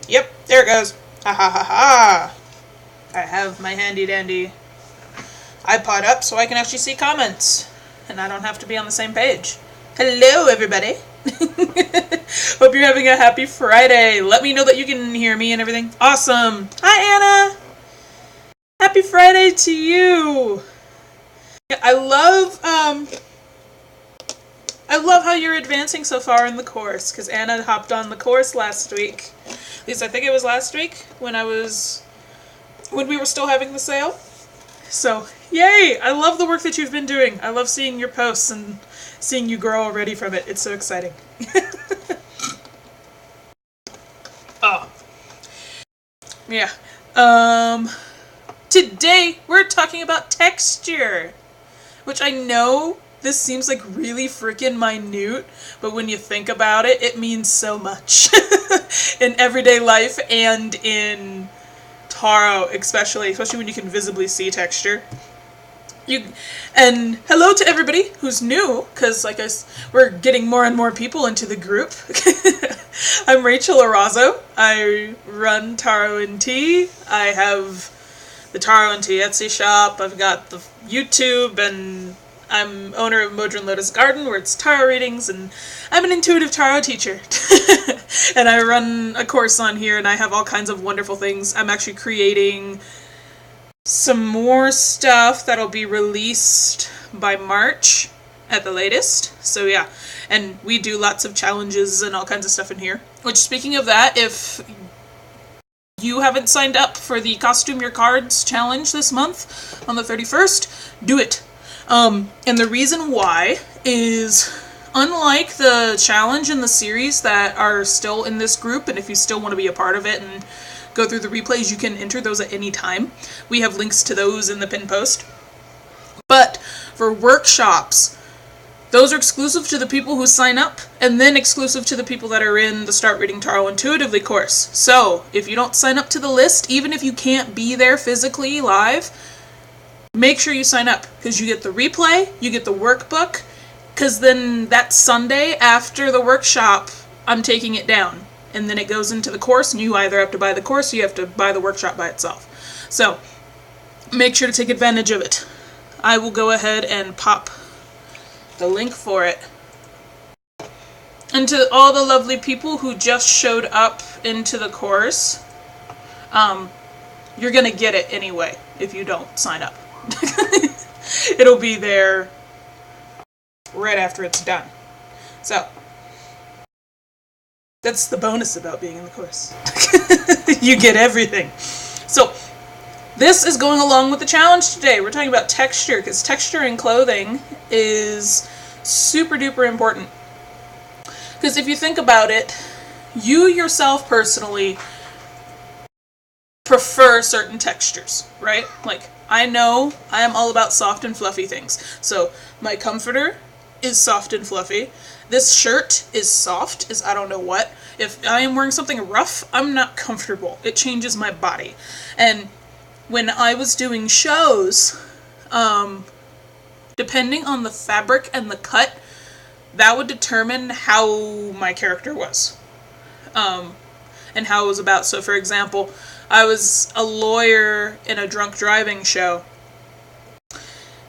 Yep, there it goes. Ha ha ha ha. I have my handy dandy iPod up so I can actually see comments. And I don't have to be on the same page. Hello, everybody. Hope you're having a happy Friday. Let me know that you can hear me and everything. Awesome. Hi, Anna. Happy Friday to you. I love how you're advancing so far in the course, because Anna hopped on the course last week. At least I think it was last week when we were still having the sale. So, yay! I love the work that you've been doing. I love seeing your posts and seeing you grow already from it. It's so exciting. Oh. Yeah. Today we're talking about texture, which I know this seems like really freaking minute, but when you think about it, it means so much in everyday life and in tarot, especially when you can visibly see texture. And hello to everybody who's new, because we're getting more and more people into the group. I'm Rachel Arazo. I run Tarot and Tea. I have the Tarot and Tea Etsy shop. I've got the YouTube, and I'm owner of Modron Lotus Garden, where it's tarot readings, and I'm an intuitive tarot teacher. And I run a course on here, and I have all kinds of wonderful things. I'm actually creating some more stuff that'll be released by March at the latest. So yeah, and we do lots of challenges and all kinds of stuff in here. Which, speaking of that, if you haven't signed up for the Costume Your Cards challenge this month on the 31st, do it. And the reason why is, unlike the challenge and the series that are still in this group, and if you still want to be a part of it and go through the replays, you can enter those at any time. We have links to those in the pin post. But for workshops, those are exclusive to the people who sign up, and then exclusive to the people that are in the Start Reading Tarot Intuitively course. So if you don't sign up to the list, even if you can't be there physically live, make sure you sign up, because you get the replay, you get the workbook, because then that Sunday after the workshop, I'm taking it down. And then it goes into the course, and you either have to buy the course or you have to buy the workshop by itself. So make sure to take advantage of it. I will go ahead and pop the link for it. And to all the lovely people who just showed up into the course, you're going to get it anyway if you don't sign up. It'll be there right after it's done. So that's the bonus about being in the course. You get everything. So this is going along with the challenge today. We're talking about texture, because texture in clothing is super duper important. Because if you think about it, you yourself personally prefer certain textures, right? Like, I know I am all about soft and fluffy things. So my comforter is soft and fluffy. This shirt is soft as I don't know what. If I am wearing something rough, I'm not comfortable. It changes my body. And when I was doing shows, depending on the fabric and the cut, that would determine how my character was. And how it was about. So for example, I was a lawyer in a drunk driving show,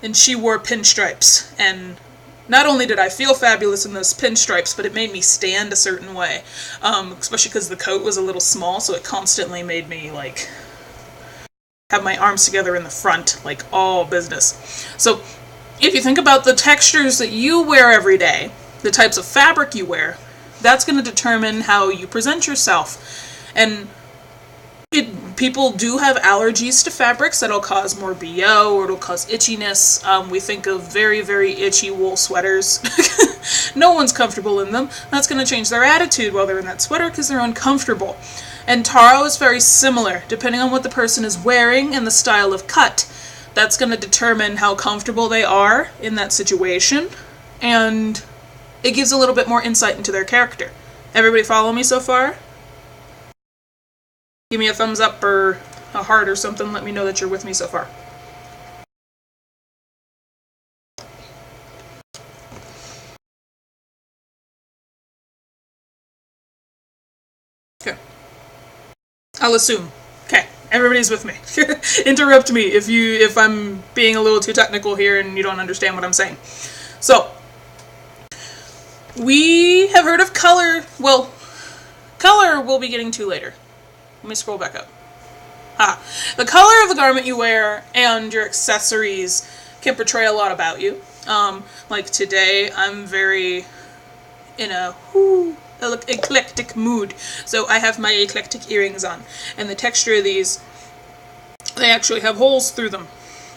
and she wore pinstripes, and not only did I feel fabulous in those pinstripes, but it made me stand a certain way, especially because the coat was a little small, so it constantly made me, like, have my arms together in the front, like, all business. So if you think about the textures that you wear every day, the types of fabric you wear, that's going to determine how you present yourself. And people do have allergies to fabrics that'll cause more BO, or it'll cause itchiness. We think of very, very itchy wool sweaters. No one's comfortable in them. That's going to change their attitude while they're in that sweater, because they're uncomfortable. And tarot is very similar. Depending on what the person is wearing and the style of cut, that's going to determine how comfortable they are in that situation. And it gives a little bit more insight into their character. Everybody follow me so far? Give me a thumbs up or a heart or something. Let me know that you're with me so far. Okay. I'll assume. Okay, everybody's with me. Interrupt me if I'm being a little too technical here and you don't understand what I'm saying. So, we have heard of color. Well, color we'll be getting to later. Let me scroll back up. The color of the garment you wear and your accessories can portray a lot about you. Like today, I'm very in a eclectic mood. So I have my eclectic earrings on. And the texture of these, they actually have holes through them.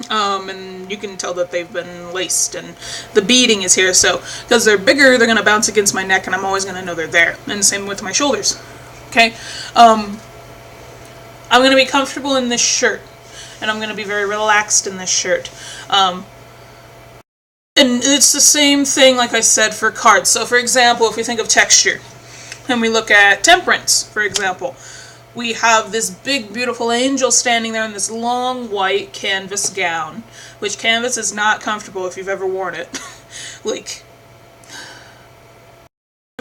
And you can tell that they've been laced, and the beading is here. So, because they're bigger, they're going to bounce against my neck, and I'm always going to know they're there. And same with my shoulders. Okay? I'm going to be comfortable in this shirt, and I'm going to be very relaxed in this shirt. And it's the same thing, like I said, for cards. So, for example, if we think of texture, and we look at temperance, for example, we have this big, beautiful angel standing there in this long, white canvas gown, which canvas is not comfortable if you've ever worn it. Like,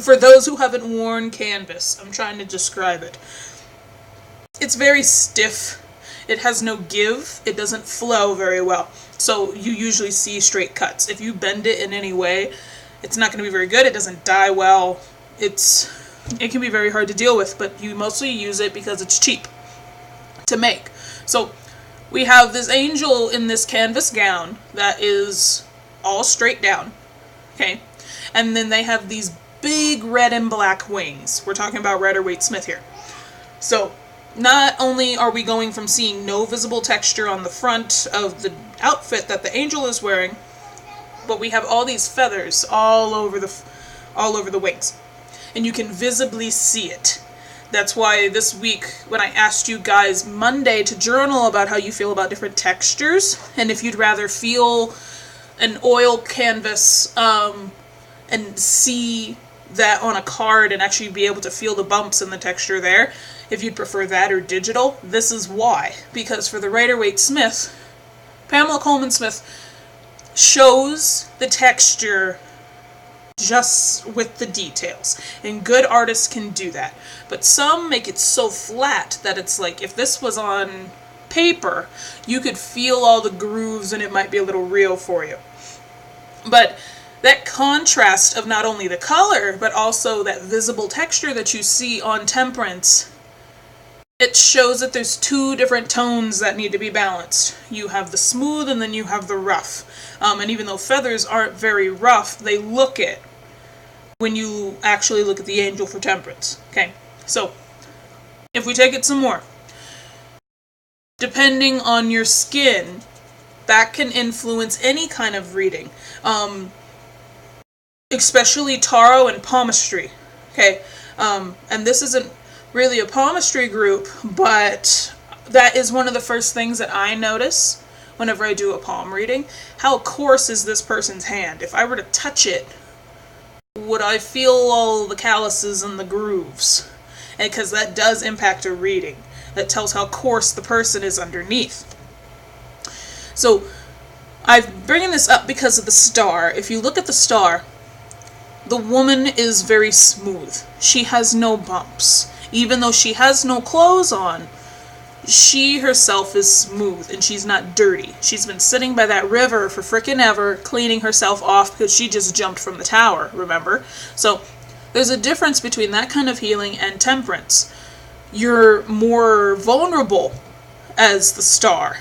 for those who haven't worn canvas, I'm trying to describe it. It's very stiff. It has no give. It doesn't flow very well. So you usually see straight cuts. If you bend it in any way, it's not going to be very good. It doesn't dye well. It can be very hard to deal with, but you mostly use it because it's cheap to make. So we have this angel in this canvas gown that is all straight down. Okay? And then they have these big red and black wings. We're talking about Rider-Waite-Smith here. So not only are we going from seeing no visible texture on the front of the outfit that the angel is wearing, but we have all these feathers all over the wings. And you can visibly see it. That's why this week, when I asked you guys Monday to journal about how you feel about different textures, and if you'd rather feel an oil canvas and see that on a card and actually be able to feel the bumps in the texture there, if you'd prefer that or digital, this is why. Because for the Rider-Waite-Smith, Pamela Coleman Smith shows the texture just with the details, and good artists can do that. But some make it so flat that it's like, if this was on paper, you could feel all the grooves and it might be a little real for you. But that contrast of not only the color, but also that visible texture that you see on Temperance, it shows that there's two different tones that need to be balanced. You have the smooth and then you have the rough. And even though feathers aren't very rough, they look it when you actually look at the angel for Temperance. Okay, so if we take it some more, depending on your skin, that can influence any kind of reading, especially tarot and palmistry. Okay, and this isn't really a palmistry group, but that is one of the first things that I notice whenever I do a palm reading. How coarse is this person's hand? If I were to touch it, would I feel all the calluses and the grooves? And because that does impact a reading. That tells how coarse the person is underneath. So I'm bringing this up because of the star. If you look at the star, the woman is very smooth. She has no bumps. Even though she has no clothes on, she herself is smooth and she's not dirty. She's been sitting by that river for frickin' ever, cleaning herself off because she just jumped from the tower, remember? So there's a difference between that kind of healing and Temperance. You're more vulnerable as the star.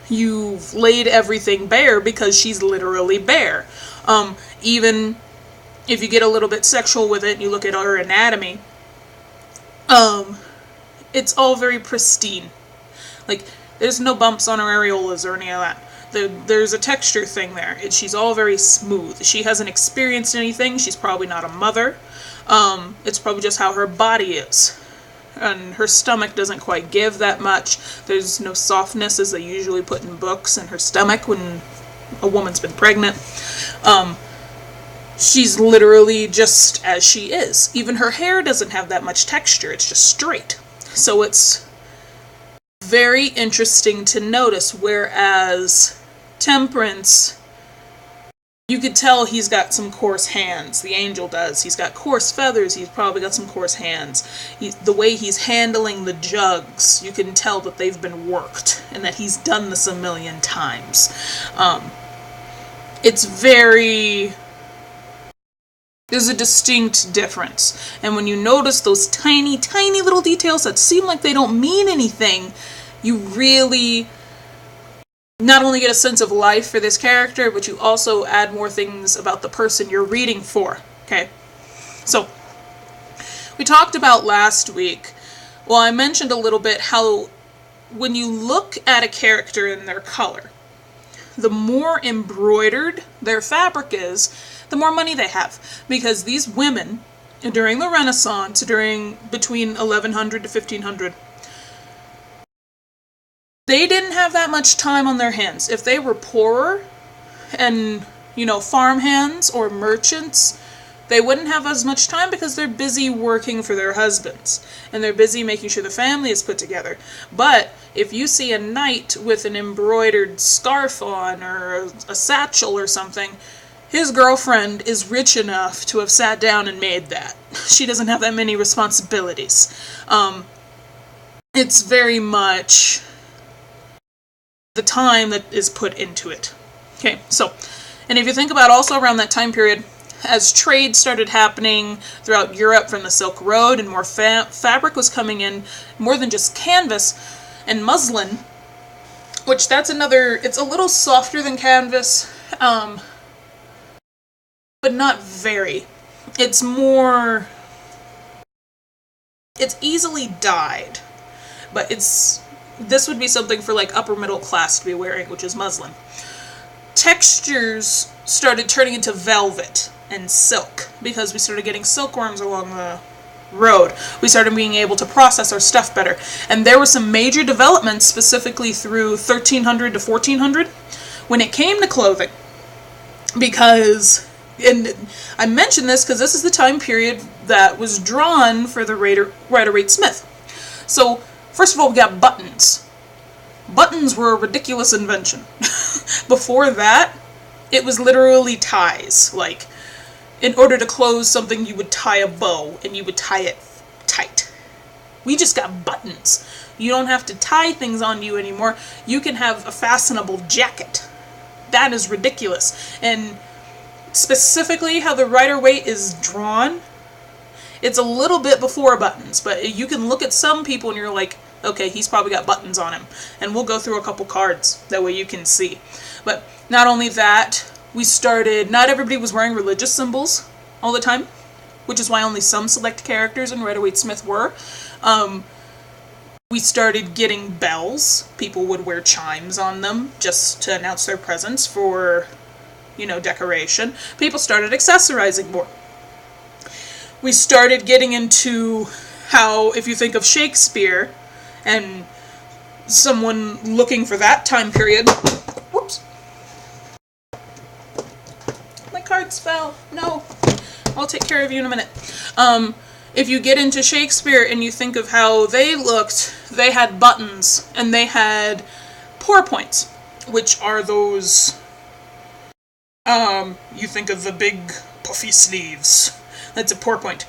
You've laid everything bare because she's literally bare. Even if you get a little bit sexual with it and you look at her anatomy, it's all very pristine. Like, there's no bumps on her areolas or any of that. There's a texture thing there. She's all very smooth. She hasn't experienced anything. She's probably not a mother. It's probably just how her body is. And her stomach doesn't quite give that much. There's no softness as they usually put in books in her stomach when a woman's been pregnant. She's literally just as she is. Even her hair doesn't have that much texture. It's just straight. So it's very interesting to notice, whereas Temperance You could tell he's got some coarse hands. The angel does. He's got coarse feathers. He's probably got some coarse hands. The way he's handling the jugs, you can tell that they've been worked and that he's done this a million times. It's very... There's a distinct difference. And when you notice those tiny, tiny little details that seem like they don't mean anything, you really not only get a sense of life for this character, but you also add more things about the person you're reading for. Okay? So, we talked about last week, well, I mentioned a little bit how when you look at a character in their color, the more embroidered their fabric is, the more money they have. Because these women, during the Renaissance, between 1100 to 1500, they didn't have that much time on their hands. If they were poorer and, farmhands or merchants, they wouldn't have as much time because they're busy working for their husbands. And they're busy making sure the family is put together. But if you see a knight with an embroidered scarf on or a satchel or something, his girlfriend is rich enough to have sat down and made that. She doesn't have that many responsibilities. It's very much the time that is put into it. Okay, so, and if you think about also around that time period, as trade started happening throughout Europe from the Silk Road and more fabric was coming in, more than just canvas and muslin, which that's another, it's a little softer than canvas, but not very. It's more, it's easily dyed, but this would be something for like upper middle class to be wearing, which is muslin. Textures started turning into velvet and silk because we started getting silkworms along the road. We started being able to process our stuff better. And there were some major developments specifically through 1300 to 1400 when it came to clothing. Because, and I mention this because this is the time period that was drawn for the Rider-Waite-Smith. So, first of all, we got buttons. Buttons were a ridiculous invention. Before that, it was literally ties. Like, in order to close something, you would tie a bow, and you would tie it tight. We just got buttons. You don't have to tie things on you anymore. You can have a fashionable jacket. That is ridiculous. And specifically how the Rider-Waite is drawn, it's a little bit before buttons, but you can look at some people and you're like, okay, he's probably got buttons on him. And we'll go through a couple cards, that way you can see. But not only that, not everybody was wearing religious symbols all the time, which is why only some select characters in Rider-Waite-Smith were. We started getting bells. People would wear chimes on them just to announce their presence for, decoration. People started accessorizing more. We started getting into how, if you think of Shakespeare and someone looking for that time period, whoops, my cards fell, no, I'll take care of you in a minute. If you get into Shakespeare and you think of how they looked, they had buttons and they had pourpoints, which are those, you think of the big puffy sleeves. That's a pourpoint.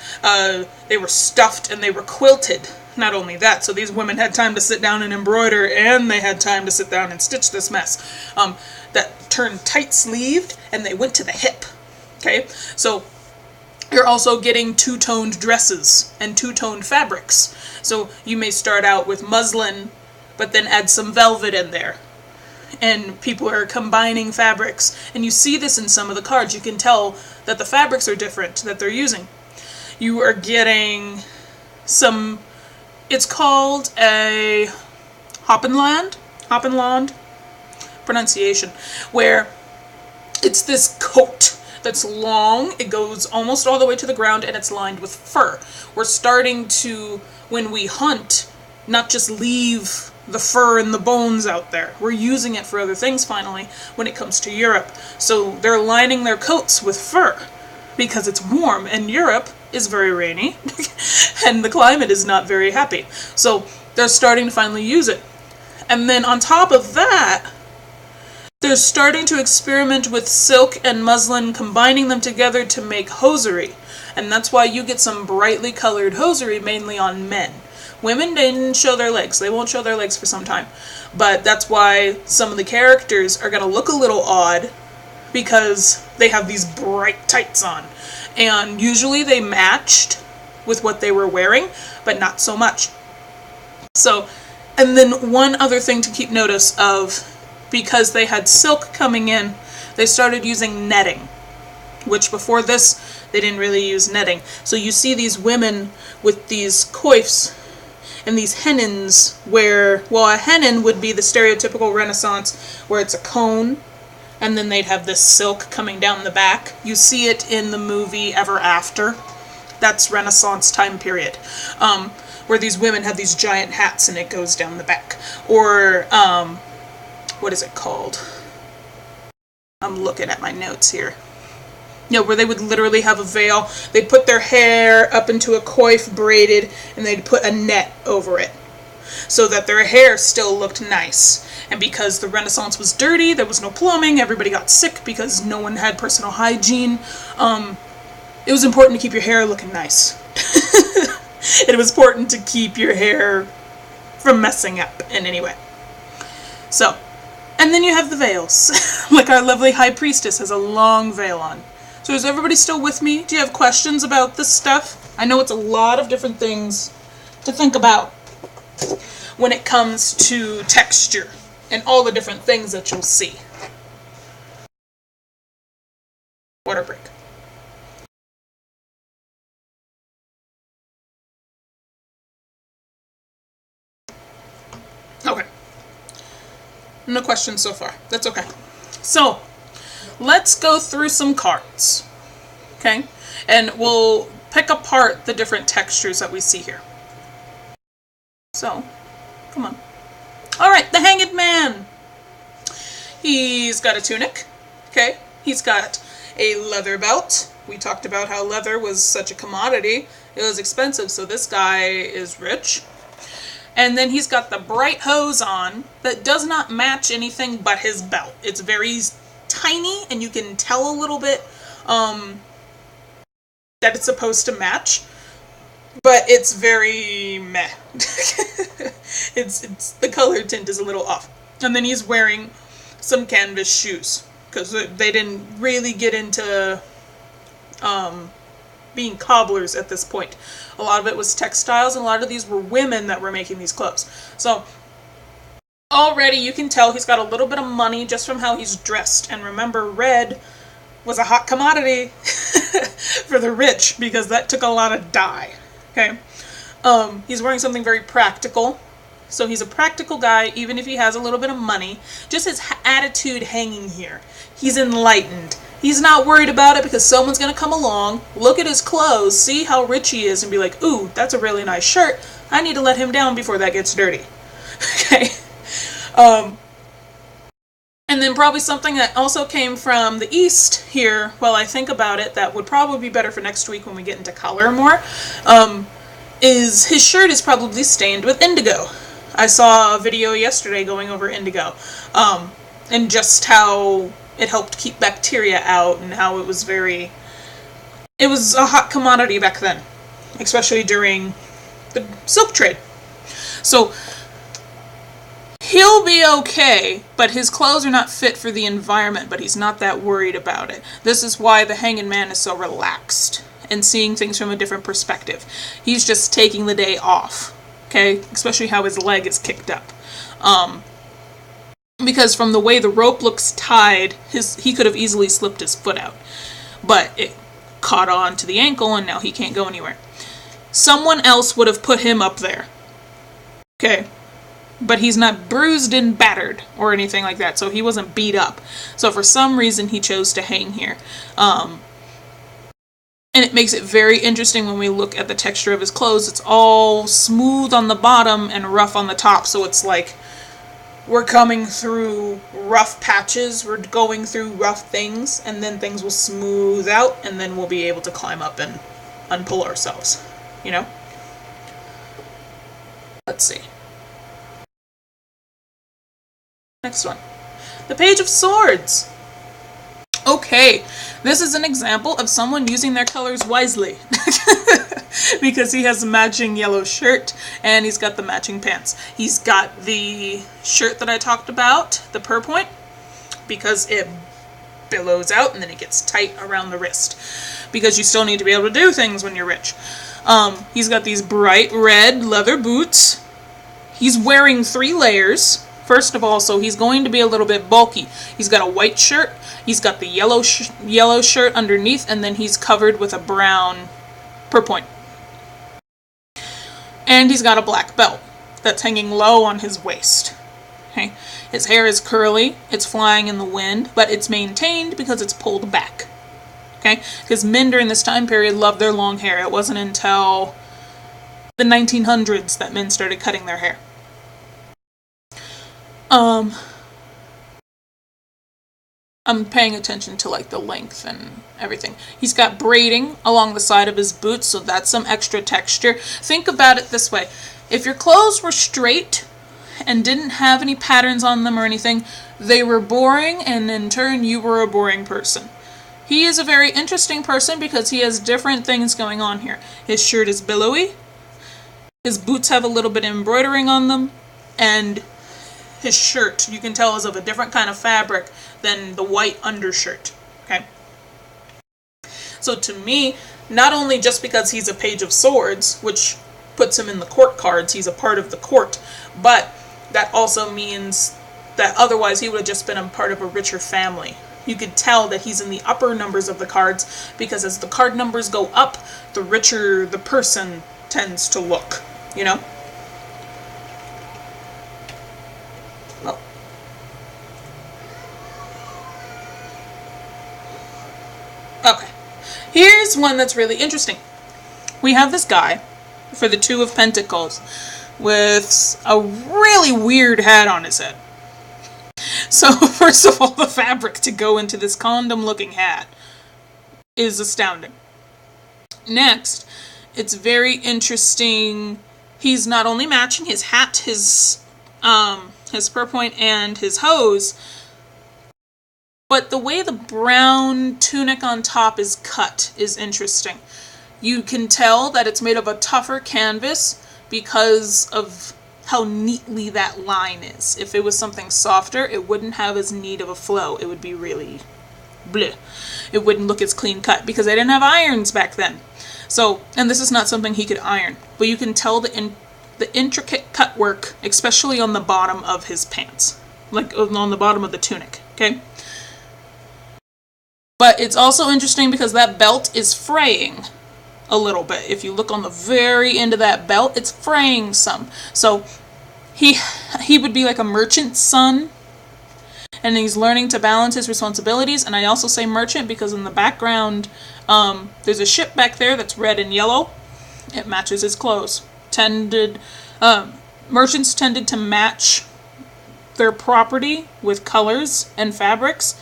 They were stuffed and they were quilted. Not only that, so these women had time to sit down and embroider, and they had time to sit down and stitch this mess. That turned tight-sleeved, and they went to the hip. Okay? So, you're also getting two-toned dresses and two-toned fabrics. So, you may start out with muslin, but then add some velvet in there. And people are combining fabrics. And you see this in some of the cards. You can tell that the fabrics are different that they're using. You are getting some, it's called a Hoppenland pronunciation, where it's this coat that's long, it goes almost all the way to the ground, and it's lined with fur. We're starting to, when we hunt, not just leave the fur and the bones out there. We're using it for other things finally when it comes to Europe. So they're lining their coats with fur because it's warm, and Europe is very rainy and the climate is not very happy. So they're starting to finally use it. And then on top of that, They're starting to experiment with silk and muslin, combining them together to make hosiery. And that's why you get some brightly colored hosiery, mainly on men. Women didn't show their legs. They won't show their legs for some time. But that's why some of the characters are going to look a little odd, because they have these bright tights on. And usually they matched with what they were wearing, but not so much. So, and then one other thing to keep notice of, because they had silk coming in, they started using netting, which before this, they didn't really use netting. So you see these women with these coifs and these hennins where, well, a hennin would be the stereotypical Renaissance where it's a cone, and then they'd have this silk coming down the back. You see it in the movie Ever After. That's Renaissance time period. Where these women have these giant hats and it goes down the back. Or, what is it called? I'm looking at my notes here. Yeah, where they would literally have a veil. They'd put their hair up into a coif braided, and they'd put a net over it, so that their hair still looked nice. And because the Renaissance was dirty, there was no plumbing, everybody got sick because no one had personal hygiene, it was important to keep your hair looking nice. It was important to keep your hair from messing up in any way. So, and then you have the veils. Like our lovely High Priestess has a long veil on. So is everybody still with me? Do you have questions about this stuff? I know it's a lot of different things to think about when it comes to texture and all the different things that you'll see. Water break. Okay. No questions so far. That's okay. So, let's go through some cards. Okay? And we'll pick apart the different textures that we see here. So, come on. Alright, the Hanged Man. He's got a tunic. Okay? He's got a leather belt. We talked about how leather was such a commodity. It was expensive, so this guy is rich. And then he's got the bright hose on that does not match anything but his belt. It's very tiny, and you can tell a little bit that it's supposed to match, but it's very meh. It's the color tint is a little off. And then he's wearing some canvas shoes, because they didn't really get into being cobblers at this point. A lot of it was textiles, and a lot of these were women that were making these clothes. So already you can tell he's got a little bit of money just from how he's dressed. And remember, red was a hot commodity for the rich, because that took a lot of dye. Okay, he's wearing something very practical. So he's a practical guy, even if he has a little bit of money. Just his attitude hanging here. He's enlightened. He's not worried about it, because someone's going to come along, look at his clothes, see how rich he is, and be like, ooh, that's a really nice shirt. I need to let him down before that gets dirty. Okay? And then probably something that also came from the East here, while I think about it, that would probably be better for next week when we get into color more, is his shirt is probably stained with indigo. I saw a video yesterday going over indigo, and just how it helped keep bacteria out, and how it was a hot commodity back then, especially during the silk trade. So he'll be okay, but his clothes are not fit for the environment, but he's not that worried about it. This is why the Hanged Man is so relaxed and seeing things from a different perspective. He's just taking the day off, okay? Especially how his leg is kicked up. Because from the way the rope looks tied, he could have easily slipped his foot out. But it caught on to the ankle, and now he can't go anywhere. Someone else would have put him up there. Okay? But he's not bruised and battered or anything like that, so he wasn't beat up. So for some reason, he chose to hang here. And it makes it very interesting when we look at the texture of his clothes. It's all smooth on the bottom and rough on the top, so it's like we're coming through rough patches, we're going through rough things, and then things will smooth out, and then we'll be able to climb up and unpull ourselves, you know? Let's see. Next one. The Page of Swords. Okay, this is an example of someone using their colors wisely. Because he has a matching yellow shirt and he's got the matching pants. He's got the shirt that I talked about, the purpoint, because it billows out and then it gets tight around the wrist. Because you still need to be able to do things when you're rich. He's got these bright red leather boots. He's wearing 3 layers. First of all, so he's going to be a little bit bulky. He's got a white shirt, he's got the yellow shirt underneath, and then he's covered with a brown purpoint. And he's got a black belt that's hanging low on his waist. Okay? His hair is curly, it's flying in the wind, but it's maintained because it's pulled back. Okay? Because men during this time period loved their long hair. It wasn't until the 1900s that men started cutting their hair. I'm paying attention to like the length and everything. He's got braiding along the side of his boots, so that's some extra texture. Think about it this way. If your clothes were straight and didn't have any patterns on them or anything, they were boring, and in turn you were a boring person. He is a very interesting person because he has different things going on here. His shirt is billowy, his boots have a little bit of embroidering on them, and his shirt, you can tell, is of a different kind of fabric than the white undershirt. Okay? So to me, not only just because he's a Page of Swords, which puts him in the court cards, he's a part of the court, but that also means that otherwise he would have just been a part of a richer family. You could tell that he's in the upper numbers of the cards because as the card numbers go up, the richer the person tends to look, you know? Okay, here's one that's really interesting. We have this guy for the Two of Pentacles with a really weird hat on his head. So first of all, the fabric to go into this condom-looking hat is astounding. Next, it's very interesting. He's not only matching his hat, his purpoint, and his hose, but the way the brown tunic on top is cut is interesting. You can tell that it's made of a tougher canvas because of how neatly that line is. If it was something softer, it wouldn't have as neat of a flow. It would be really bleh. It wouldn't look as clean cut because they didn't have irons back then. So, and this is not something he could iron, but you can tell the intricate cut work, especially on the bottom of his pants, like on the bottom of the tunic, okay? But it's also interesting because that belt is fraying a little bit. If you look on the very end of that belt, it's fraying some. So he would be like a merchant's son, and he's learning to balance his responsibilities. And I also say merchant because in the background, there's a ship back there that's red and yellow. It matches his clothes. Merchants tended to match their property with colors and fabrics,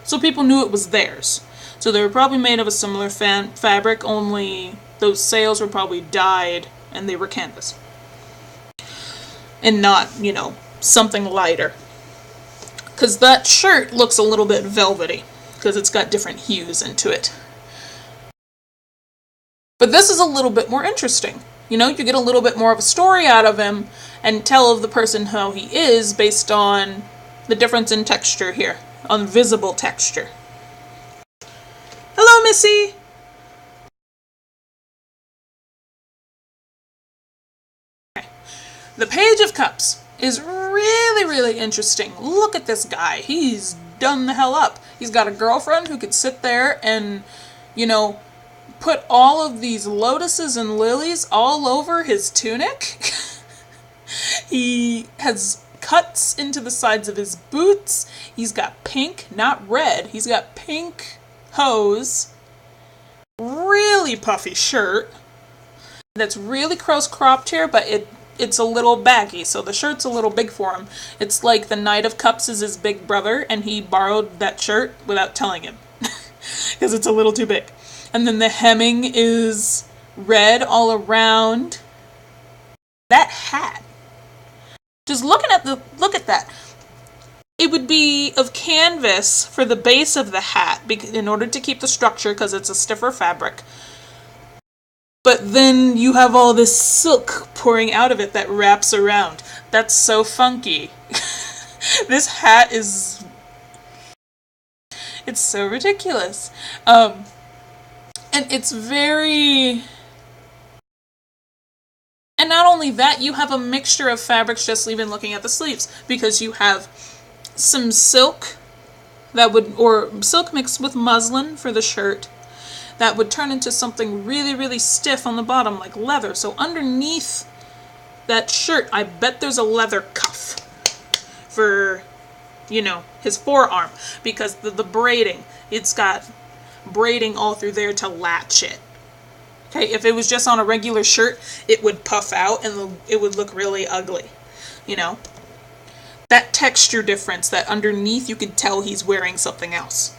so people knew it was theirs. So they were probably made of a similar fabric, only those sails were probably dyed and they were canvas. And not, you know, something lighter. Because that shirt looks a little bit velvety, because it's got different hues into it. But this is a little bit more interesting. You know, you get a little bit more of a story out of him and tell of the person how he is based on the difference in texture here, on visible texture. Hello, Missy! Okay. The Page of Cups is really, really interesting. Look at this guy. He's done the hell up. He's got a girlfriend who could sit there and, you know, put all of these lotuses and lilies all over his tunic. He has cuts into the sides of his boots. He's got pink, not red. He's got pink hose. Really puffy shirt. That's really close cropped here, but it's a little baggy, so the shirt's a little big for him. It's like the Knight of Cups is his big brother, and he borrowed that shirt without telling him. Because it's a little too big. And then the hemming is red all around. That hat. Just look at that. it would be of canvas for the base of the hat in order to keep the structure because it's a stiffer fabric. But then you have all this silk pouring out of it that wraps around. That's so funky. This hat is... it's so ridiculous. And it's very... and not only that, you have a mixture of fabrics just even looking at the sleeves. Because you have some silk that would... or silk mixed with muslin for the shirt. That would turn into something really, really stiff on the bottom, like leather. So underneath that shirt, I bet there's a leather cuff for, you know, his forearm. Because the braiding, it's got braiding all through there to latch it. Okay, if it was just on a regular shirt, it would puff out and it would look really ugly, you know? That texture difference, that underneath you could tell he's wearing something else.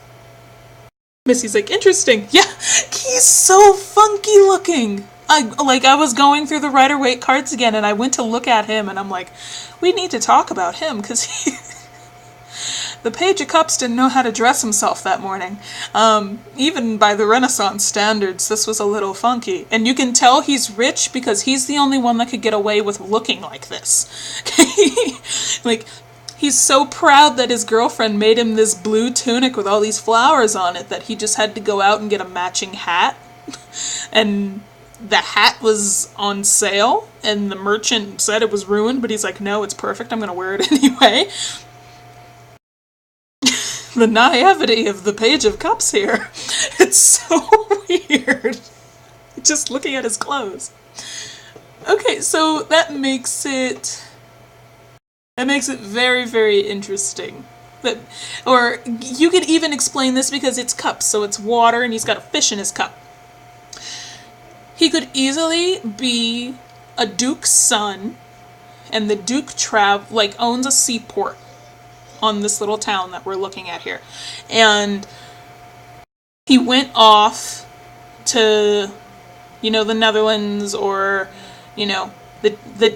Missy's like, interesting. Yeah, he's so funky looking. I was going through the Rider-Waite cards again and I went to look at him and I'm like, we need to talk about him because he... the Page of Cups didn't know how to dress himself that morning. Even by the Renaissance standards, this was a little funky. And you can tell he's rich because he's the only one that could get away with looking like this. Like, he's so proud that his girlfriend made him this blue tunic with all these flowers on it that he just had to go out and get a matching hat. And the hat was on sale and the merchant said it was ruined, but he's like, no, it's perfect, I'm going to wear it anyway. The naivety of the Page of Cups here. It's so weird. Just looking at his clothes. Okay, so that makes it very, very interesting. Or you could even explain this because it's cups, so it's water and he's got a fish in his cup. He could easily be a duke's son, and the duke owns a seaport on this little town that we're looking at here. And he went off to, you know, the Netherlands, or, you know,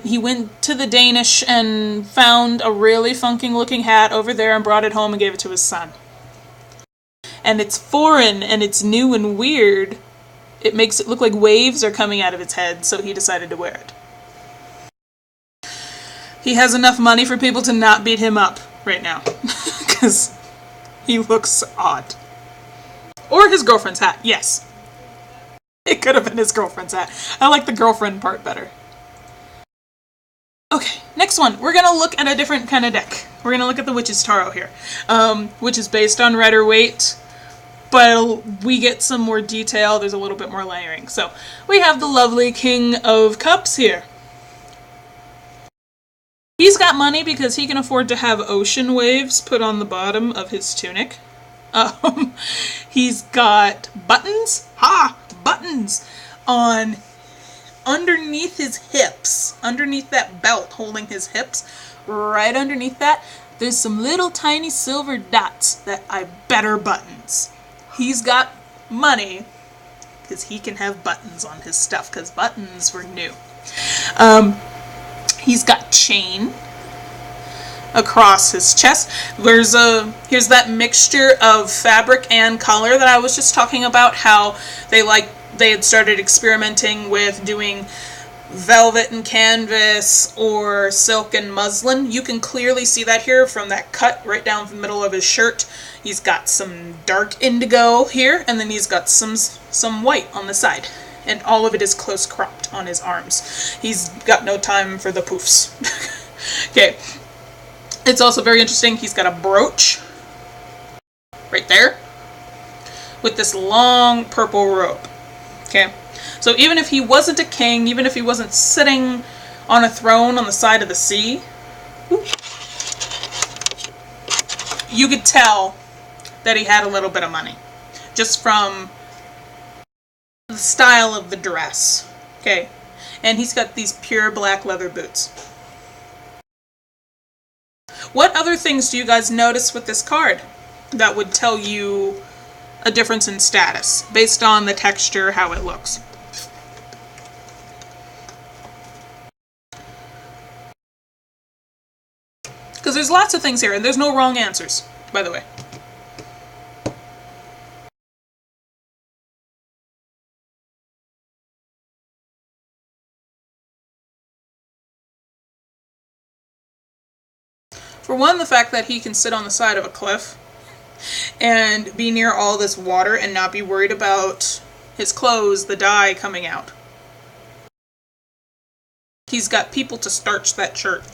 he went to the Danish and found a really funky looking hat over there and brought it home and gave it to his son. And it's foreign and it's new and weird. It makes it look like waves are coming out of its head, so he decided to wear it. He has enough money for people to not beat him up right now. Because he looks odd. Or his girlfriend's hat, yes. It could have been his girlfriend's hat. I like the girlfriend part better. Okay, next one. We're going to look at a different kind of deck. We're going to look at the Witch's Tarot here. Which is based on Rider-Waite. But we get some more detail. There's a little bit more layering. So we have the lovely King of Cups here. He's got money because he can afford to have ocean waves put on the bottom of his tunic. He's got buttons. Buttons on underneath his hips. Underneath that belt holding his hips. Right underneath that, there's some little tiny silver dots that I bet are buttons. He's got money because he can have buttons on his stuff because buttons were new. He's got chain across his chest. Here's that mixture of fabric and color that I was just talking about, how they had started experimenting with doing velvet and canvas or silk and muslin. You can clearly see that here from that cut right down the middle of his shirt. He's got some dark indigo here, and then he's got some white on the side. And all of it is close cropped on his arms. He's got no time for the poofs. Okay. It's also very interesting. He's got a brooch right there with this long purple robe. Okay. So even if he wasn't a king, even if he wasn't sitting on a throne on the side of the sea, you could tell that he had a little bit of money. Just from the style of the dress. Okay. And he's got these pure black leather boots. What other things do you guys notice with this card that would tell you a difference in status based on the texture, how it looks? Because there's lots of things here, and there's no wrong answers, by the way. For one, the fact that he can sit on the side of a cliff and be near all this water and not be worried about his clothes, the dye coming out. He's got people to starch that shirt.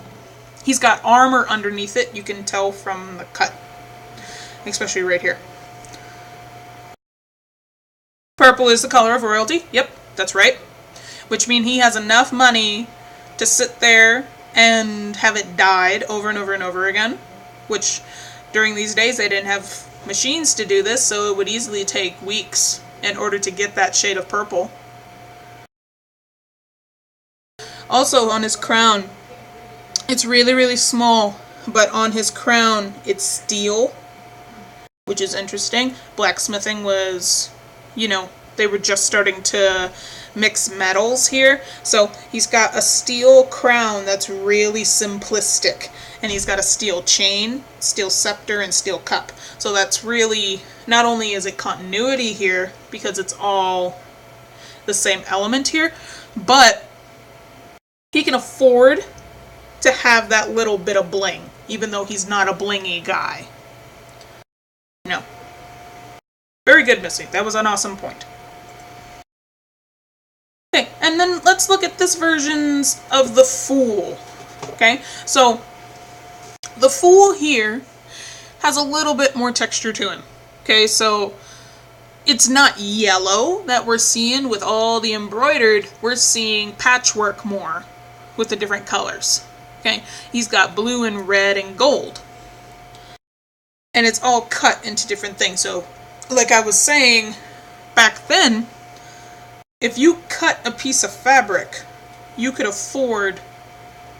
He's got armor underneath it, you can tell from the cut. Especially right here. Purple is the color of royalty. Yep, that's right. Which means he has enough money to sit there and have it dyed over and over and over again. Which, during these days, they didn't have machines to do this, so it would easily take weeks in order to get that shade of purple. Also, on his crown, it's really, really small, but on his crown, it's steel, which is interesting. Blacksmithing was, you know, they were just starting to mix metals here, so he's got a steel crown that's really simplistic, and he's got a steel chain, steel scepter, and steel cup. So that's really, not only is it continuity here, because it's all the same element here, but he can afford to have that little bit of bling, even though he's not a blingy guy. No. Very good, Missy. That was an awesome point. Okay, and then let's look at this versions of the Fool. Okay, so the Fool here has a little bit more texture to him. Okay, so it's not yellow that we're seeing with all the embroidered. We're seeing patchwork more with the different colors. Okay, he's got blue and red and gold. And it's all cut into different things. So, like I was saying, back then, if you cut a piece of fabric, you could afford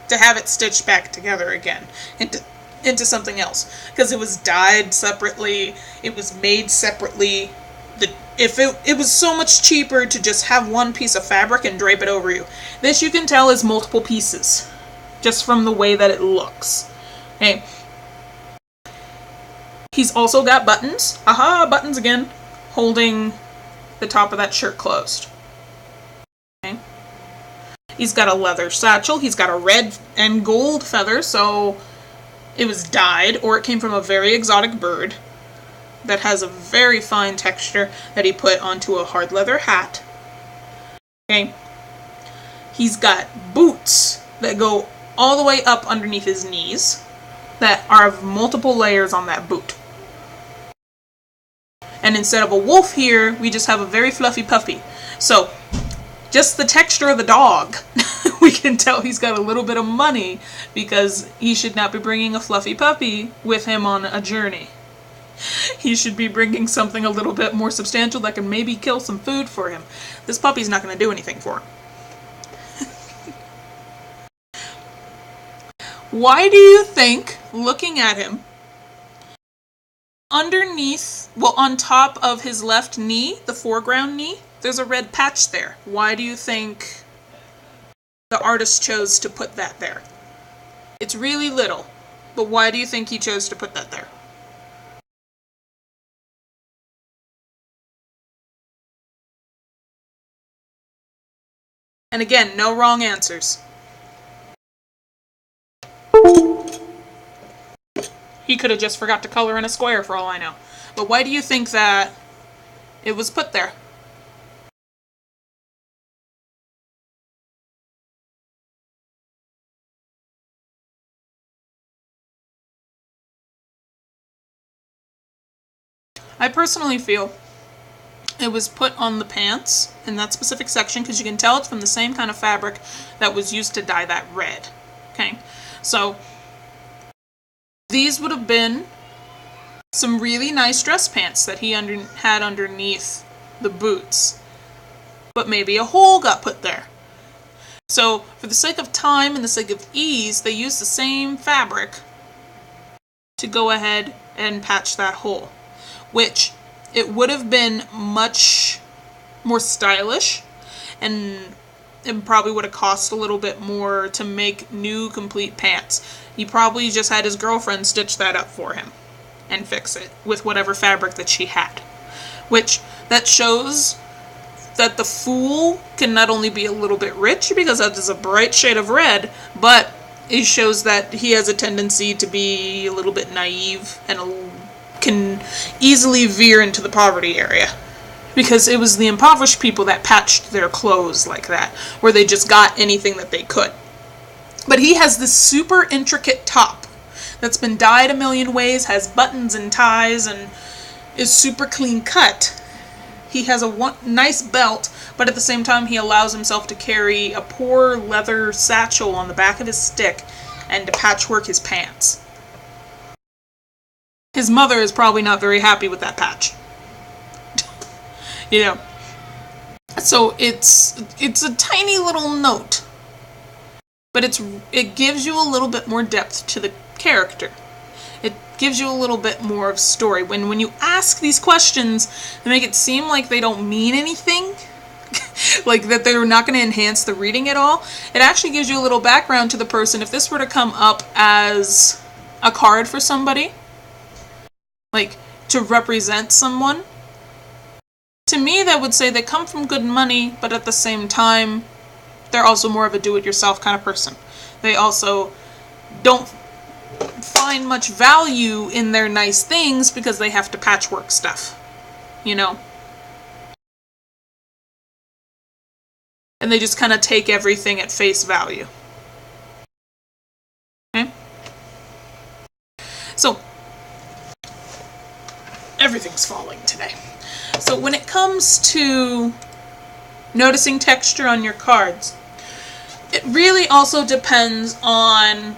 to have it stitched back together again into something else. Because it was dyed separately, it was made separately. It was so much cheaper to just have one piece of fabric and drape it over you. This you can tell is multiple pieces, just from the way that it looks. Okay. He's also got buttons. Aha, buttons again. Holding the top of that shirt closed. Okay. He's got a leather satchel. He's got a red and gold feather, so it was dyed, or it came from a very exotic bird that has a very fine texture that he put onto a hard leather hat. Okay. He's got boots that go all the way up underneath his knees that are of multiple layers on that boot. And instead of a wolf here, we just have a very fluffy puppy. So, just the texture of the dog, we can tell he's got a little bit of money, because he should not be bringing a fluffy puppy with him on a journey. He should be bringing something a little bit more substantial that can maybe kill some food for him. This puppy's not going to do anything for him. Why do you think, looking at him, underneath, well, on top of his left knee, the foreground knee, there's a red patch there? Why do you think the artist chose to put that there? It's really little, but why do you think he chose to put that there? And again, no wrong answers. He could have just forgot to color in a square for all I know. But why do you think that it was put there? I personally feel it was put on the pants in that specific section because you can tell it's from the same kind of fabric that was used to dye that red. Okay, so these would have been some really nice dress pants that he had underneath the boots, but maybe a hole got put there. So for the sake of time and the sake of ease, they used the same fabric to go ahead and patch that hole, which it would have been much more stylish, and it probably would have cost a little bit more to make new complete pants. He probably just had his girlfriend stitch that up for him and fix it with whatever fabric that she had. Which, that shows that the Fool can not only be a little bit rich, because that is a bright shade of red, but it shows that he has a tendency to be a little bit naive and can easily veer into the poverty area. Because it was the impoverished people that patched their clothes like that, where they just got anything that they could. But he has this super intricate top that's been dyed a million ways, has buttons and ties, and is super clean cut. He has a nice belt, but at the same time he allows himself to carry a poor leather satchel on the back of his stick and to patchwork his pants. His mother is probably not very happy with that patch. You know. So it's a tiny little note, but it gives you a little bit more depth to the character. It gives you a little bit more of story. When you ask these questions, they make it seem like they don't mean anything, like that they're not going to enhance the reading at all. It actually gives you a little background to the person. If this were to come up as a card for somebody, like to represent someone, to me that would say they come from good money, but at the same time, they're also more of a do-it-yourself kind of person. They also don't find much value in their nice things because they have to patchwork stuff, you know? And they just kind of take everything at face value. Okay? So, everything's falling today. So when it comes to noticing texture on your cards, it really also depends on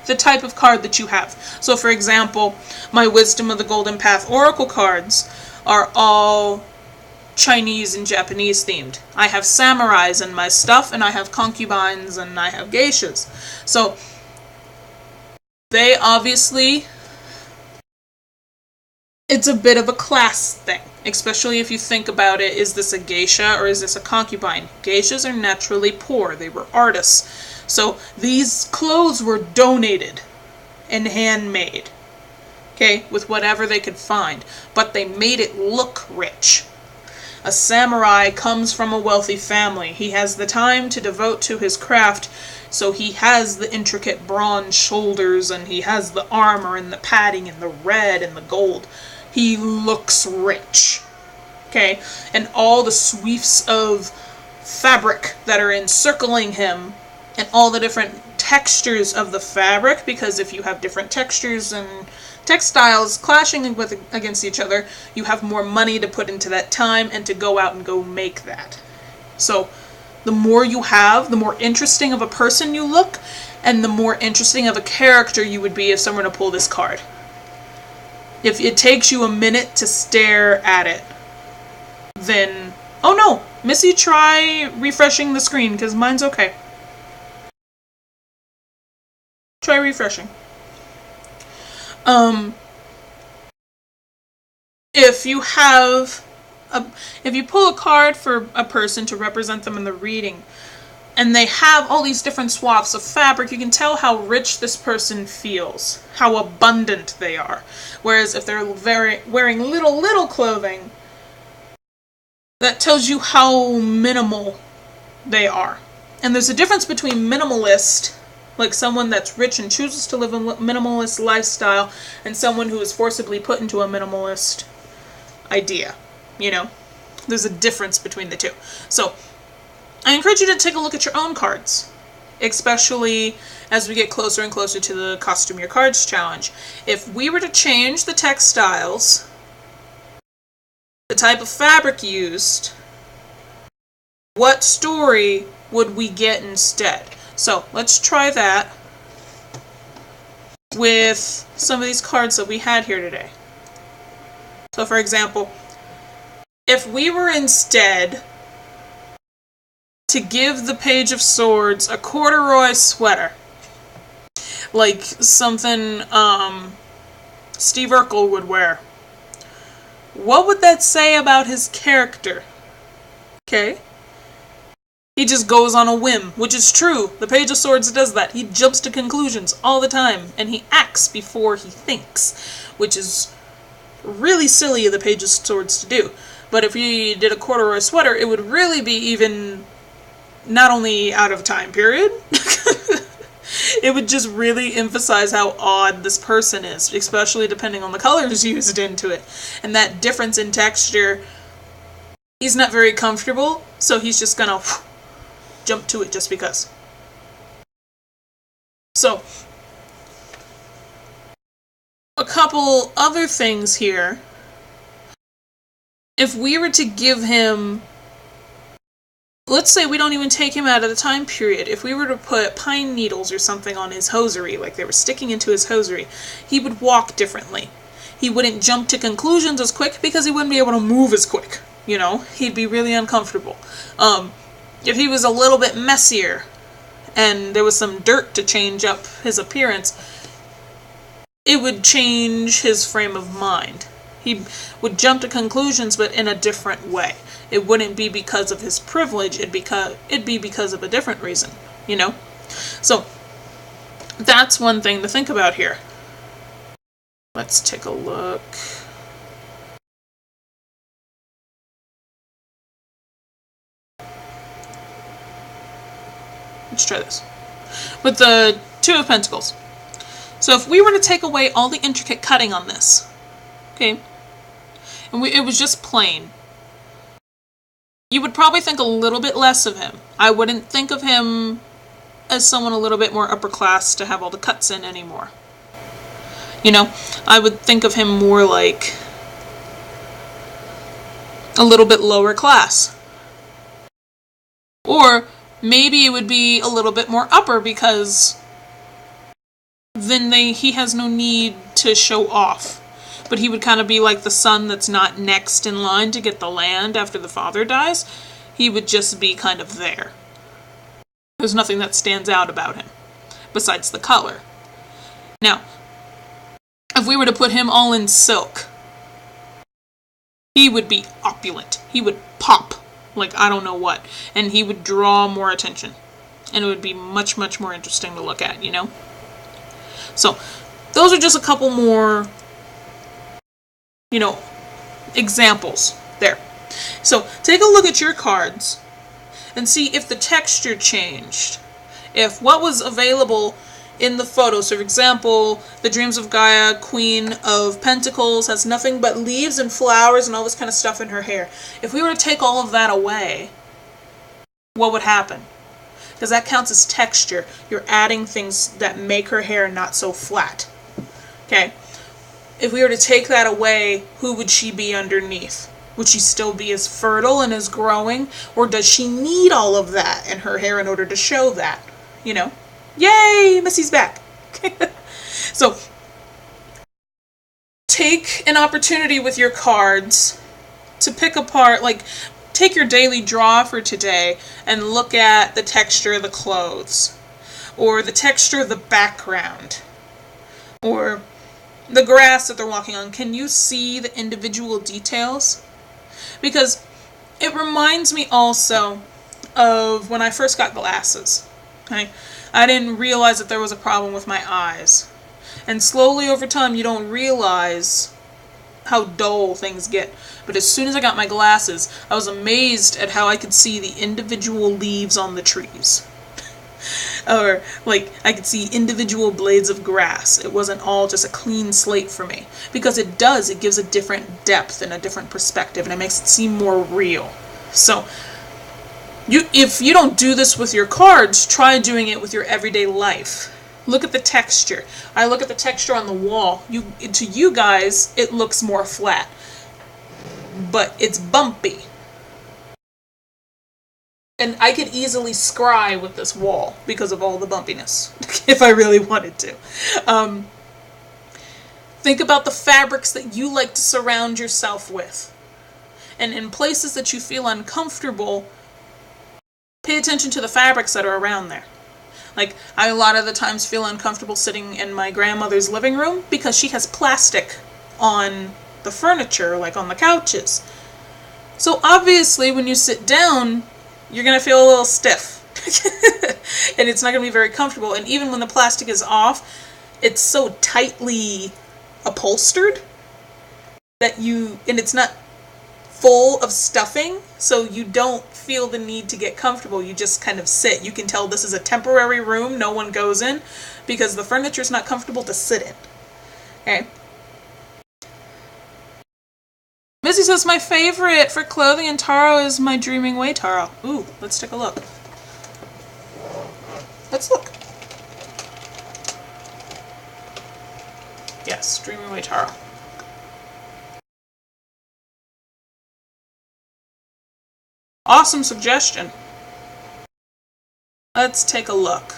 the type of card that you have. So for example, my Wisdom of the Golden Path Oracle cards are all Chinese and Japanese themed. I have samurais in my stuff, and I have concubines, and I have geishas. So they obviously, it's a bit of a class thing, especially if you think about it. Is this a geisha or is this a concubine? Geishas are naturally poor. They were artists. So these clothes were donated and handmade, okay, with whatever they could find. But they made it look rich. A samurai comes from a wealthy family. He has the time to devote to his craft, so he has the intricate bronze shoulders, and he has the armor and the padding and the red and the gold. He looks rich, okay? And all the sweeps of fabric that are encircling him, and all the different textures of the fabric, because if you have different textures and textiles clashing against each other, you have more money to put into that time and to go out and go make that. So the more you have, the more interesting of a person you look, and the more interesting of a character you would be if someone were to pull this card. If it takes you a minute to stare at it, then, oh no, Missy, try refreshing the screen, because mine's okay. Try refreshing. If you pull a card for a person to represent them in the reading, and they have all these different swaths of fabric, you can tell how rich this person feels, how abundant they are. Whereas if they're wearing little clothing, that tells you how minimal they are. And there's a difference between minimalist, like someone that's rich and chooses to live a minimalist lifestyle, and someone who is forcibly put into a minimalist idea. You know, there's a difference between the two. So I encourage you to take a look at your own cards, especially as we get closer and closer to the Costume Your Cards challenge. If we were to change the textiles, the type of fabric used, what story would we get instead? So let's try that with some of these cards that we had here today. So for example, if we were instead to give the Page of Swords a corduroy sweater, like something Steve Urkel would wear, what would that say about his character? Okay. He just goes on a whim, which is true. The Page of Swords does that. He jumps to conclusions all the time, and he acts before he thinks, which is really silly of the Page of Swords to do. But if he did a corduroy sweater, it would really be even not only out of time period, it would just really emphasize how odd this person is, especially depending on the colors used into it. And that difference in texture, he's not very comfortable, so he's just gonna jump to it just because. So, a couple other things here. If we were to give him, let's say we don't even take him out of the time period. If we were to put pine needles or something on his hosiery, like they were sticking into his hosiery, he would walk differently. He wouldn't jump to conclusions as quick because he wouldn't be able to move as quick. You know, he'd be really uncomfortable. If he was a little bit messier and there was some dirt to change up his appearance, it would change his frame of mind. He would jump to conclusions, but in a different way. It wouldn't be because of his privilege, it'd be because of a different reason, you know? So, that's one thing to think about here. Let's take a look. Let's try this. With the Two of Pentacles. So if we were to take away all the intricate cutting on this, okay, and it was just plain, you would probably think a little bit less of him. I wouldn't think of him as someone a little bit more upper class to have all the cuts in anymore. You know, I would think of him more like a little bit lower class. Or maybe it would be a little bit more upper because then he has no need to show off. But he would kind of be like the son that's not next in line to get the land after the father dies. He would just be kind of there. There's nothing that stands out about him besides the color. Now, if we were to put him all in silk, he would be opulent. He would pop like I don't know what. And he would draw more attention. And it would be much, much more interesting to look at, you know? So, those are just a couple more, you know, examples there. So, take a look at your cards and see if the texture changed. If what was available in the photo, so for example, the Dreams of Gaia, Queen of Pentacles, has nothing but leaves and flowers and all this kind of stuff in her hair. If we were to take all of that away, what would happen? Because that counts as texture. You're adding things that make her hair not so flat. Okay? If we were to take that away, who would she be underneath? Would she still be as fertile and as growing? Or does she need all of that in her hair in order to show that? You know? Yay! Missy's back! So, take an opportunity with your cards to pick apart, like, take your daily draw for today and look at the texture of the clothes, or the texture of the background, or the grass that they're walking on. Can you see the individual details? Because it reminds me also of when I first got glasses. Okay? I didn't realize that there was a problem with my eyes. And slowly over time you don't realize how dull things get. But as soon as I got my glasses, I was amazed at how I could see the individual leaves on the trees. Or, like, I could see individual blades of grass. It wasn't all just a clean slate for me. Because it does, it gives a different depth and a different perspective, and it makes it seem more real. So, if you don't do this with your cards, try doing it with your everyday life. Look at the texture. I look at the texture on the wall. To you guys, it looks more flat. But it's bumpy. And I could easily scry with this wall because of all the bumpiness, if I really wanted to. Think about the fabrics that you like to surround yourself with. And in places that you feel uncomfortable, pay attention to the fabrics that are around there. Like, I a lot of the times feel uncomfortable sitting in my grandmother's living room because she has plastic on the furniture, like on the couches. So obviously when you sit down, you're going to feel a little stiff. And it's not going to be very comfortable. And even when the plastic is off, it's so tightly upholstered that and it's not full of stuffing, so you don't feel the need to get comfortable. You just kind of sit. You can tell this is a temporary room no one goes in because the furniture is not comfortable to sit in. Okay. Missy says my favorite for clothing and tarot is my Dreaming Way tarot. Ooh, let's take a look. Let's look. Yes, Dreaming Way tarot. Awesome suggestion. Let's take a look.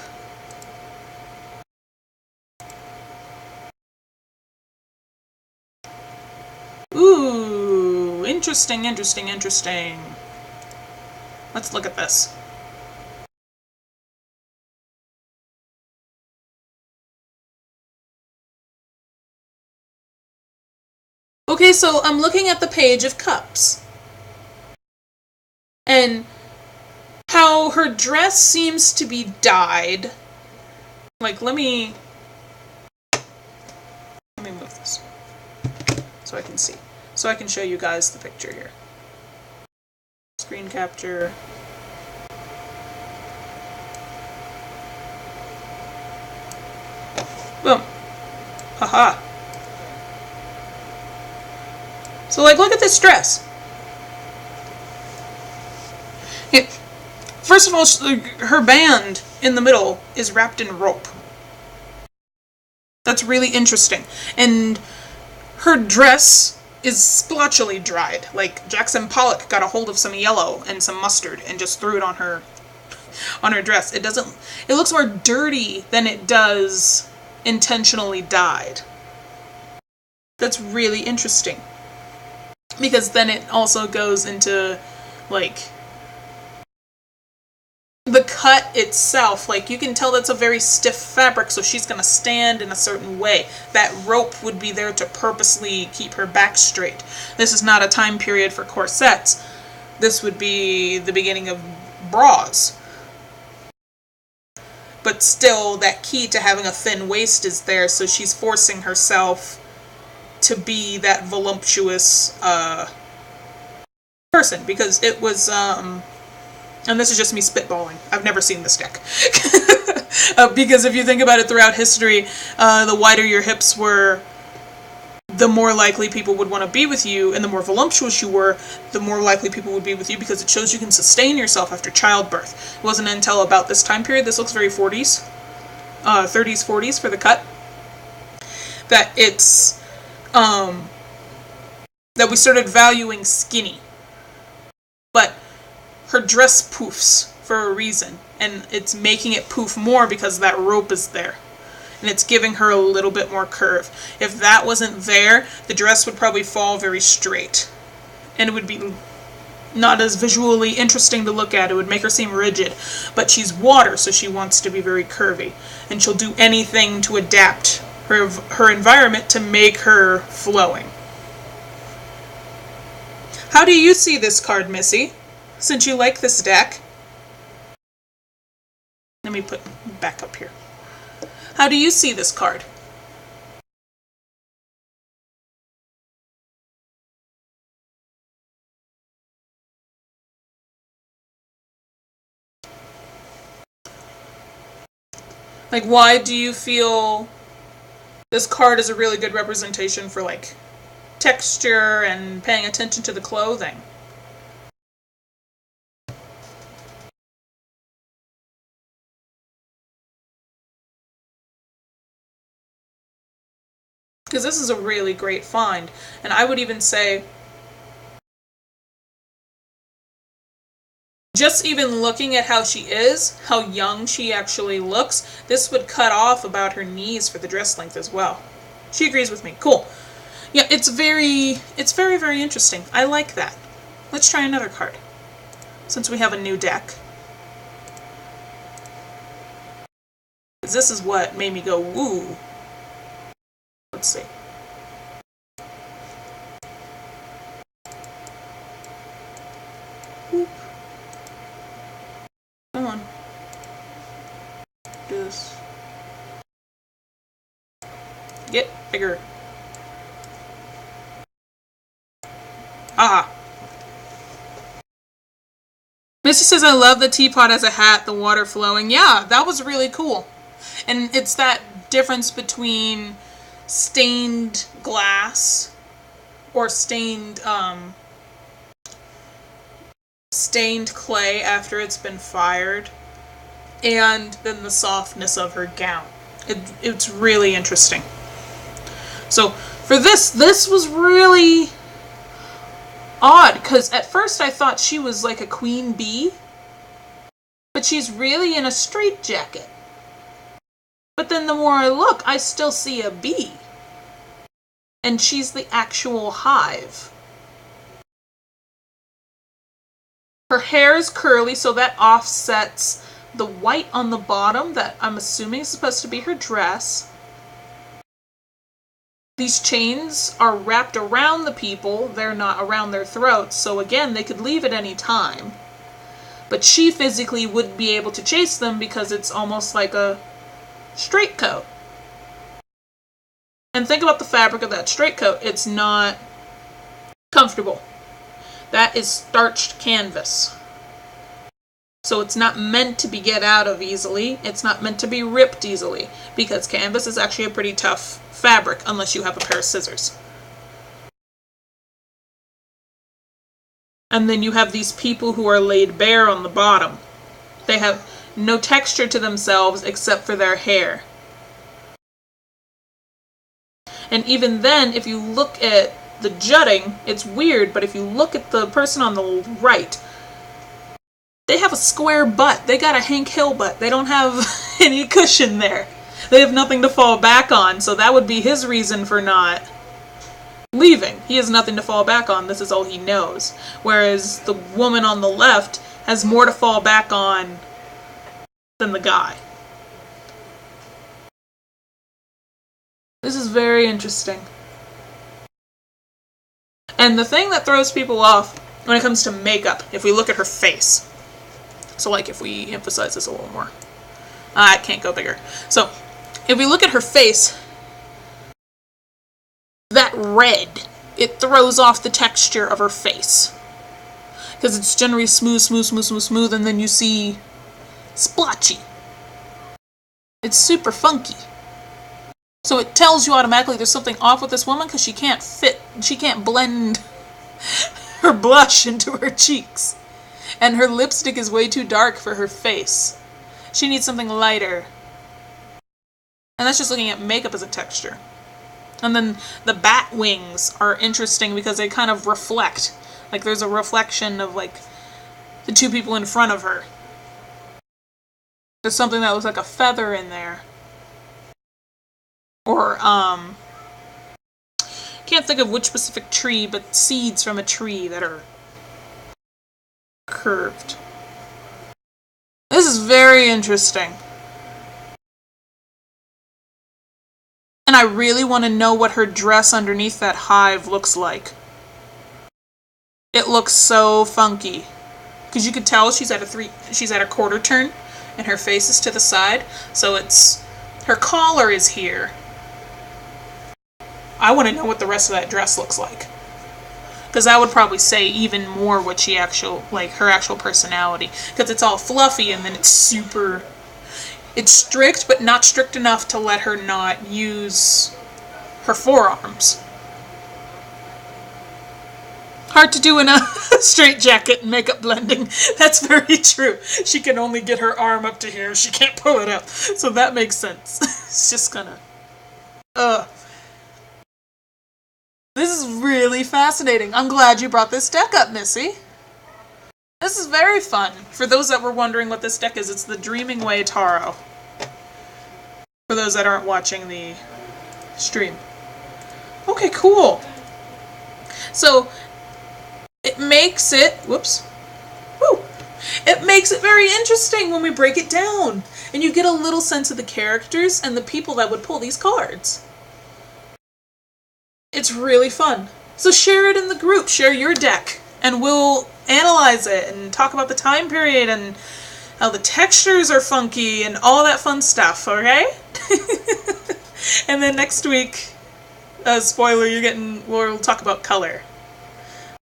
Ooh, interesting, interesting, interesting. Let's look at this. Okay, so I'm looking at the Page of Cups. And how her dress seems to be dyed. Like, let me move this so I can see. So I can show you guys the picture here. Screen capture. Boom. Haha. So, like, look at this dress. First of all, her band in the middle is wrapped in rope. That's really interesting. And her dress is splotchily dried. Like, Jackson Pollock got a hold of some yellow and some mustard and just threw it on her dress. It looks more dirty than it does intentionally dyed. That's really interesting. Because then it also goes into, like, the cut itself. Like, you can tell that's a very stiff fabric, so she's going to stand in a certain way. That rope would be there to purposely keep her back straight. This is not a time period for corsets. This would be the beginning of bras. But still, that key to having a thin waist is there, so she's forcing herself to be that voluptuous person, because it was and this is just me spitballing, I've never seen this deck. Because if you think about it throughout history, the wider your hips were, the more likely people would want to be with you, and the more voluptuous you were, the more likely people would be with you, because it shows you can sustain yourself after childbirth. It wasn't until about this time period, this looks very 40s, 30s, 40s for the cut, that it's that we started valuing skinny. But her dress poofs for a reason, and it's making it poof more because that rope is there. And it's giving her a little bit more curve. If that wasn't there, the dress would probably fall very straight. And it would be not as visually interesting to look at. It would make her seem rigid. But she's water, so she wants to be very curvy. And she'll do anything to adapt her environment to make her flowing. How do you see this card, Missy? Since you like this deck. Let me put back up here. How do you see this card? Like, why do you feel this card is a really good representation for, like, texture and paying attention to the clothing? Because this is a really great find. And I would even say, just even looking at how she is, how young she actually looks, this would cut off about her knees for the dress length as well. She agrees with me. Cool. Yeah, it's very, very interesting. I like that. Let's try another card, since we have a new deck. This is what made me go, woo. Let's see. Boop. Get bigger. Ah. Missy says, I love the teapot as a hat, the water flowing. Yeah, that was really cool. And it's that difference between stained glass or stained clay after it's been fired, and then the softness of her gown. It's really interesting. So for this was really odd, because at first I thought she was like a queen bee, but she's really in a straitjacket. But then the more I look, I still see a bee. And she's the actual hive. Her hair is curly, so that offsets the white on the bottom that I'm assuming is supposed to be her dress. These chains are wrapped around the people. They're not around their throats, so again, they could leave at any time. But she physically wouldn't be able to chase them because it's almost like a straightcoat. And think about the fabric of that straightcoat. It's not comfortable. That is starched canvas. So it's not meant to be get out of easily. It's not meant to be ripped easily, because canvas is actually a pretty tough fabric unless you have a pair of scissors. And then you have these people who are laid bare on the bottom. They have no texture to themselves except for their hair. And even then, if you look at the jutting, it's weird, but if you look at the person on the right, they have a square butt. They got a Hank Hill butt. They don't have any cushion there. They have nothing to fall back on, so that would be his reason for not leaving. He has nothing to fall back on. This is all he knows. Whereas the woman on the left has more to fall back on than the guy. This is very interesting. And the thing that throws people off when it comes to makeup, if we look at her face. So like if we emphasize this a little more. I can't go bigger. So if we look at her face, that red, it throws off the texture of her face. Because it's generally smooth, and then you see splotchy. It's super funky. So it tells you automatically there's something off with this woman because she can't blend her blush into her cheeks. And her lipstick is way too dark for her face. She needs something lighter. And that's just looking at makeup as a texture. And then the bat wings are interesting because they kind of reflect. Like there's a reflection of like the two people in front of her. There's something that looks like a feather in there. Or, can't think of which specific tree, but seeds from a tree that are curved. This is very interesting. And I really want to know what her dress underneath that hive looks like. It looks so funky. Because you could tell she's at a quarter turn, and her face is to the side, so her collar is here. I want to know what the rest of that dress looks like. Because that would probably say even more what her actual personality. Because it's all fluffy and then it's strict, but not strict enough to let her not use her forearms. Hard to do in a straight jacket and makeup blending. That's very true. She can only get her arm up to here. She can't pull it up. So that makes sense. It's just gonna... This is really fascinating. I'm glad you brought this deck up, Missy. This is very fun. For those that were wondering what this deck is, it's the Dreaming Way Tarot. For those that aren't watching the stream. Okay, cool. So, it makes it... Whoops. Woo! It makes it very interesting when we break it down. And you get a little sense of the characters and the people that would pull these cards. It's really fun. So share it in the group. Share your deck. And we'll analyze it and talk about the time period and how the textures are funky and all that fun stuff, okay? And then next week, spoiler, we'll talk about color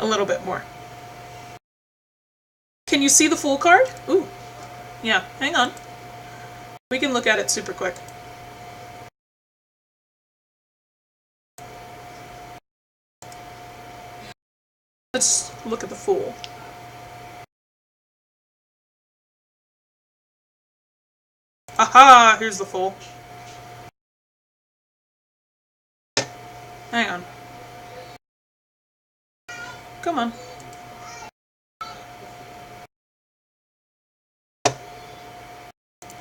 a little bit more. Can you see the Fool card? Ooh. Yeah, hang on. We can look at it super quick. Let's look at the Fool. Aha! Here's the Fool. Hang on. Come on.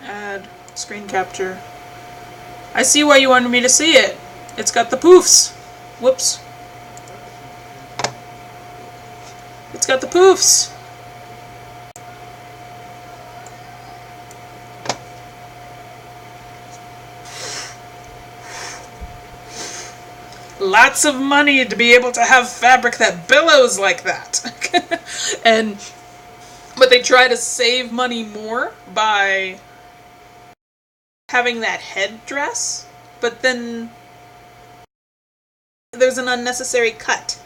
Add screen capture. I see why you wanted me to see it. It's got the poofs. Whoops. It's got the poofs. Lots of money to be able to have fabric that billows like that. But they try to save money more by having that headdress, but then there's an unnecessary cut.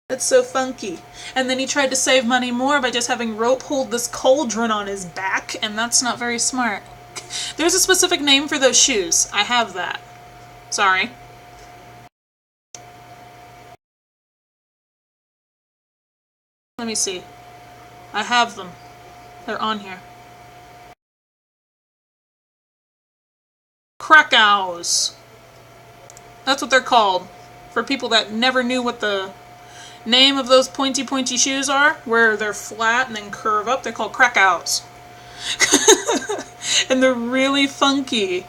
That's so funky. And then he tried to save money more by just having rope hold this cauldron on his back, and that's not very smart. There's a specific name for those shoes. I have that. Sorry. Let me see. I have them. They're on here. Krakau's. That's what they're called. For people that never knew what the name of those pointy shoes are, where they're flat and then curve up, they're called Krakau's. And they're really funky.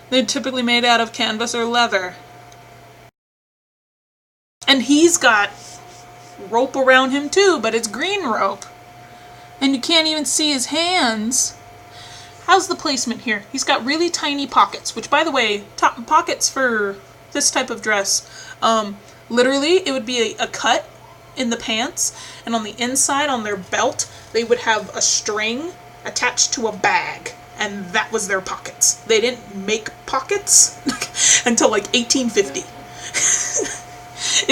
They're typically made out of canvas or leather. And he's got rope around him too, but it's green rope. And you can't even see his hands. How's the placement here? He's got really tiny pockets, which, by the way, pockets for this type of dress, literally, it would be a cut in the pants, and on the inside, on their belt, they would have a string attached to a bag, and that was their pockets. They didn't make pockets until like 1850.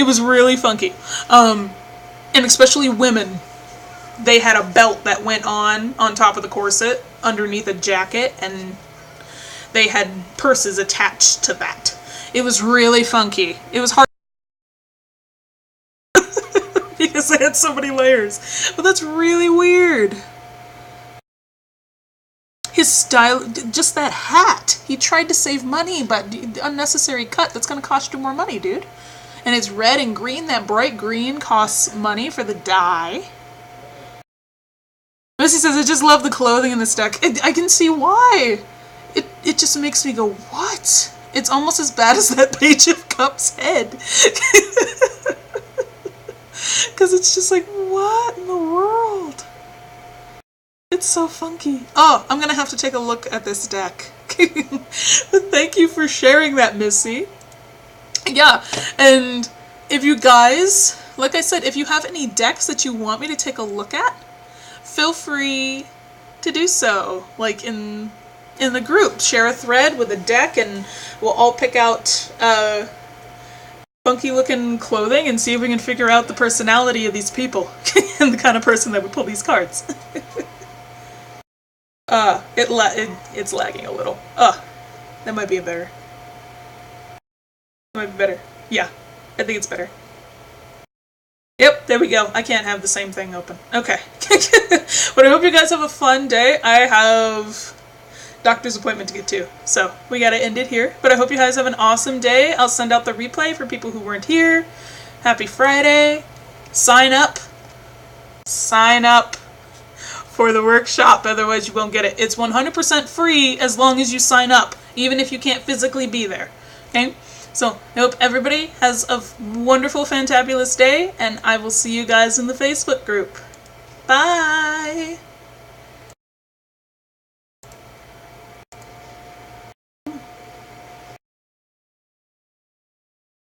It was really funky. And especially women, they had a belt that went on top of the corset underneath a jacket, and they had purses attached to that. It was really funky. It was hard because they had so many layers. But that's really weird. His style, just that hat. He tried to save money, but unnecessary cut. That's going to cost you more money, dude. And it's red and green. That bright green costs money for the dye. Missy says, I just love the clothing in this deck. I can see why. It just makes me go, what? It's almost as bad as that Page of Cups head. Because it's just like, what in the world? It's so funky. Oh, I'm going to have to take a look at this deck. But thank you for sharing that, Missy. Yeah, and if you guys, like I said, if you have any decks that you want me to take a look at, feel free to do so. Like in the group, share a thread with a deck, and we'll all pick out funky looking clothing and see if we can figure out the personality of these people and the kind of person that would pull these cards. It's lagging a little. That might be better. Might be better. Yeah, I think it's better. Yep, there we go. I can't have the same thing open. Okay. But I hope you guys have a fun day. I have doctor's appointment to get to, so we gotta end it here. But I hope you guys have an awesome day. I'll send out the replay for people who weren't here. Happy Friday. Sign up. Sign up for the workshop, otherwise you won't get it. It's 100% free as long as you sign up, even if you can't physically be there. Okay? So, I hope everybody has a wonderful, fantabulous day, and I will see you guys in the Facebook group. Bye!